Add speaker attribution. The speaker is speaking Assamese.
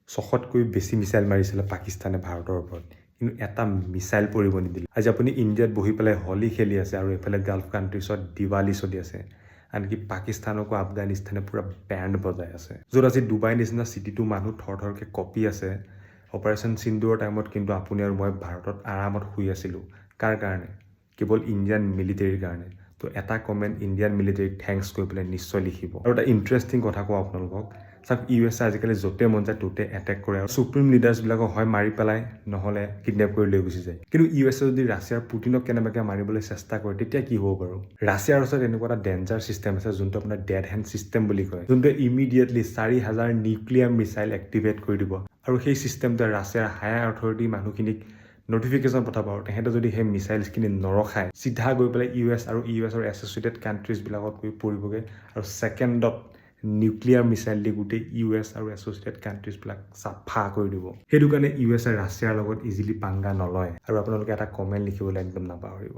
Speaker 1: 600কৈ বেছি মিছাইল মাৰিছিলে পাকিস্তানে ভাৰতৰ ওপৰত, কিন্তু এটা মিছাইল পৰিব নিদিলে। আজি আপুনি ইণ্ডিয়াত বহি পেলাই হোলী খেলি আছে আৰু এইফালে গাল্ফ কাণ্ট্ৰিজত দিৱালী চলি আছে, আনকি পাকিস্তানকো আফগানিস্তানে পুৰা বেণ্ড বজাই আছে। য'ত আজি ডুবাই নিচিনা চিটিটো মানুহ থৰথৰকৈ কঁপি আছে অপাৰেশ্যন সিন্দুৰৰ টাইমত, কিন্তু আপুনি আৰু মই ভাৰতত আৰামত শুই আছিলোঁ। কাৰ কাৰণে? কেৱল ইণ্ডিয়ান মিলিটেৰীৰ কাৰণে। তো এটা কমেণ্ট ইণ্ডিয়ান মিলিটেৰীক থেংকছ কৰি পেলাই নিশ্চয় লিখিব। আৰু এটা ইণ্টাৰেষ্টিং কথা কওঁ আপোনালোকক, চাওক USA আজিকালি য'তে মন যায় ত'তে এটেক কৰে আৰু চুপ্ৰিম লিডাৰ্ছবিলাকক হয় মাৰি পেলাই, নহ'লে কিডনেপ কৰি লৈ গুচি যায়। কিন্তু USA যদি ৰাছিয়াৰ পুটিনক কেনেবাকৈ মাৰিবলৈ চেষ্টা কৰে তেতিয়া কি হ'ব বাৰু? ৰাছিয়াৰ ওচৰত এনেকুৱা এটা ডেঞ্জাৰ ছিষ্টেম আছে যোনটো আপোনাৰ ডেড হেণ্ড ছিষ্টেম বুলি কয়, যোনটোৱে ইমিডিয়েটলি 4000 নিউক্লিয়াৰ মিছাইল এক্টিভেট কৰি দিব। আৰু সেই ছিষ্টেমটোৱে ৰাছিয়াৰ হায়াৰ অথৰিটি মানুহখিনিক নটিফিকেশ্যন পঠাব, আৰু তেহেঁতে যদি সেই মিছাইলছখিনি নৰখায় চিধা গৈ পেলাই US আৰু USৰ এছ'চিয়েটেড কাণ্ট্ৰিজবিলাকত গৈ পৰিবগৈ আৰু ছেকেণ্ডত নিউক্লিয়াৰ মিছাইল দি গোটেই US আৰু এছ'চিয়েটেড কাণ্ট্ৰিজবিলাক চাফা কৰি দিব। সেইটো কাৰণে USA ৰাছিয়াৰ লগত ইজিলি পাংগা নলয়। আৰু আপোনালোকে এটা কমেণ্ট লিখিবলৈ একদম নাপাহৰিব।